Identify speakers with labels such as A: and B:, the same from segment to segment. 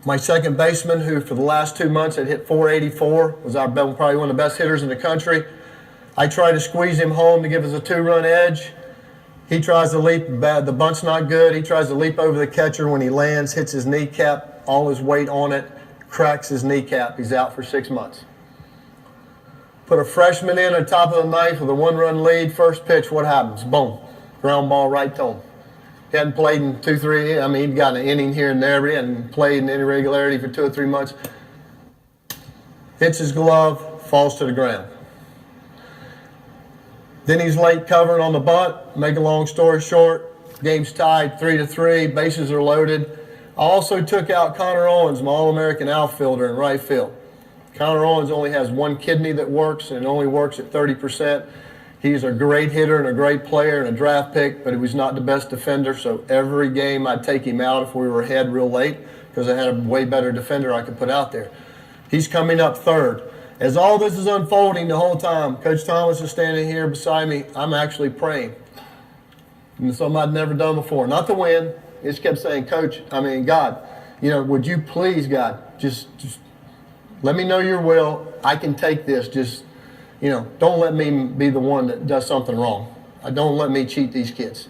A: My second baseman, who for the last 2 months had hit 484, was probably one of the best hitters in the country. I try to squeeze him home to give us a 2-run edge. He tries to leap, the bunt's not good. He tries to leap over the catcher. When he lands, hits his kneecap, all his weight on it, cracks his kneecap. He's out for 6 months. Put a freshman in on top of the ninth with a 1-run lead. First pitch, what happens? Boom. Ground ball right to him. He hadn't played in 2-3, he'd gotten an inning here and there, but he hadn't played in any regularity for 2 or 3 months. Hits his glove, falls to the ground. Then he's late covering on the bunt. Make a long story short, game's tied 3-3, bases are loaded. I also took out Connor Owens, my All-American outfielder in right field. Connor Owens only has one kidney that works, and it only works at 30%. He's a great hitter and a great player and a draft pick, but he was not the best defender, so every game I'd take him out if we were ahead real late because I had a way better defender I could put out there. He's coming up third. As all this is unfolding the whole time, Coach Thomas is standing here beside me. I'm actually praying. And something I'd never done before. Not to win. He just kept saying, God, would you please, God, just let me know your will. I can take this. Just, don't let me be the one that does something wrong. Don't let me cheat these kids.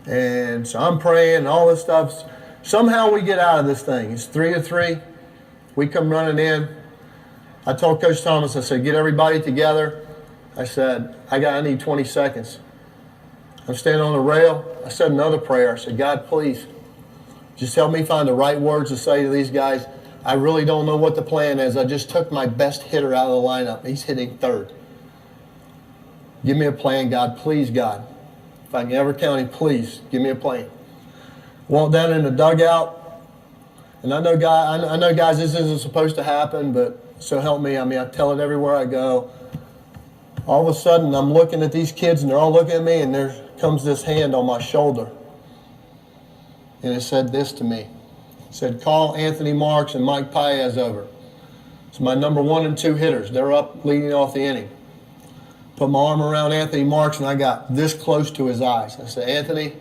A: And so I'm praying and all this stuff. Somehow we get out of this thing. It's 3-3. We come running in. I told Coach Thomas, I said, get everybody together. I said, I need 20 seconds. I'm standing on the rail. I said another prayer. I said, God, please, just help me find the right words to say to these guys. I really don't know what the plan is. I just took my best hitter out of the lineup. He's hitting third. Give me a plan, God. Please, God. If I can ever count him, please give me a plan. Walk down in the dugout. And I know, guys, this isn't supposed to happen, but so help me. I tell it everywhere I go. All of a sudden, I'm looking at these kids, and they're all looking at me, and there comes this hand on my shoulder. And it said this to me. It said, call Anthony Marks and Mike Paez over. It's my number 1 and 2 hitters. They're up leading off the inning. Put my arm around Anthony Marks, and I got this close to his eyes. I said, Anthony,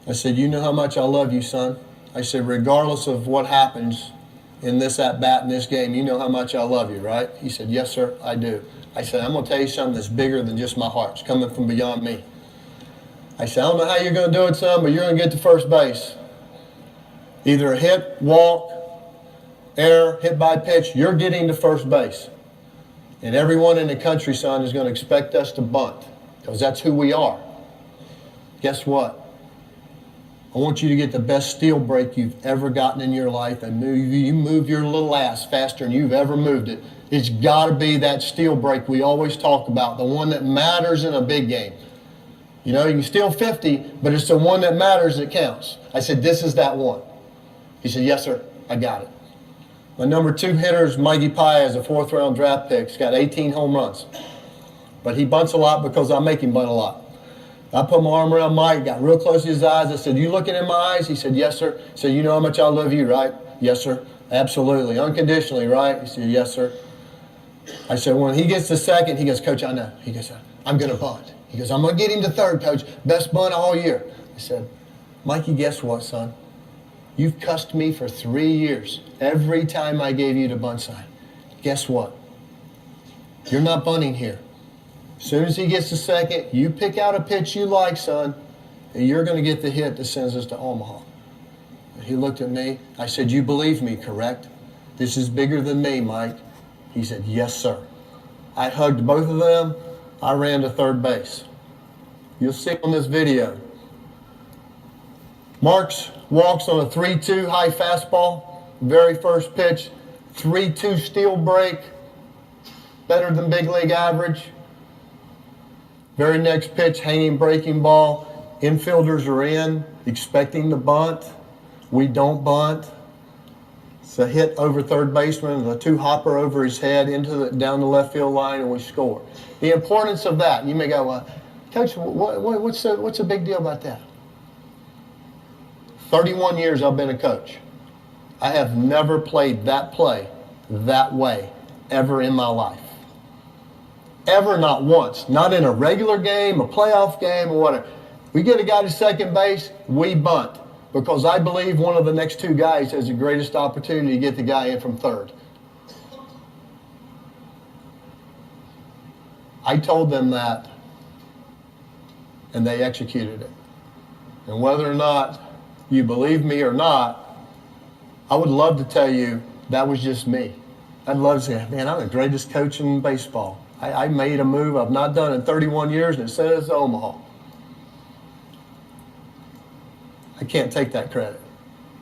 A: I said, you know how much I love you, son. I said, regardless of what happens in this at-bat in this game, you know how much I love you, right? He said, yes, sir, I do. I said, I'm going to tell you something that's bigger than just my heart. It's coming from beyond me. I said, I don't know how you're going to do it, son, but you're going to get to first base. Either a hit, walk, error, hit by pitch, you're getting to first base. And everyone in the country, son, is going to expect us to bunt because that's who we are. Guess what? I want you to get the best steal break you've ever gotten in your life, and you move your little ass faster than you've ever moved it. It's got to be that steal break we always talk about, the one that matters in a big game. You can steal 50, but it's the one that matters that counts. I said, this is that one. He said, yes, sir, I got it. My number 2 hitter is Mikey Paez, a 4th-round draft pick. He's got 18 home runs. But he bunts a lot because I make him bunt a lot. I put my arm around Mike, got real close to his eyes. I said, you looking in my eyes? He said, yes, sir. He said, you know how much I love you, right? Yes, sir. Absolutely. Unconditionally, right? He said, yes, sir. I said, when he gets to second, he goes, Coach, I know. He goes, I'm going to bunt. He goes, I'm going to get him to third, Coach. Best bunt all year. I said, Mikey, guess what, son? You've cussed me for 3 years every time I gave you the bunt sign. Guess what? You're not bunting here. As soon as he gets to second, you pick out a pitch you like, son, and you're going to get the hit that sends us to Omaha. And he looked at me. I said, you believe me, correct? This is bigger than me, Mike. He said, yes, sir. I hugged both of them. I ran to third base. You'll see on this video. Marks walks on a 3-2 high fastball. Very first pitch, 3-2 steal break. Better than big league average. Very next pitch, hanging breaking ball. Infielders are in, expecting the bunt. We don't bunt. It's a hit over third baseman, a 2-hopper over his head down the left field line, and we score. The importance of that, you may go, well, Coach, what's the big deal about that? 31 years I've been a coach. I have never played that play that way ever in my life. Ever, not once. Not in a regular game, a playoff game, or whatever. We get a guy to second base, we bunt. because I believe one of the next two guys has the greatest opportunity to get the guy in from third. I told them that, and they executed it. And whether or not you believe me or not, I would love to tell you that was just me. I'd love to say, man, I'm the greatest coach in baseball. I made a move I've not done in 31 years, and it says Omaha. I can't take that credit.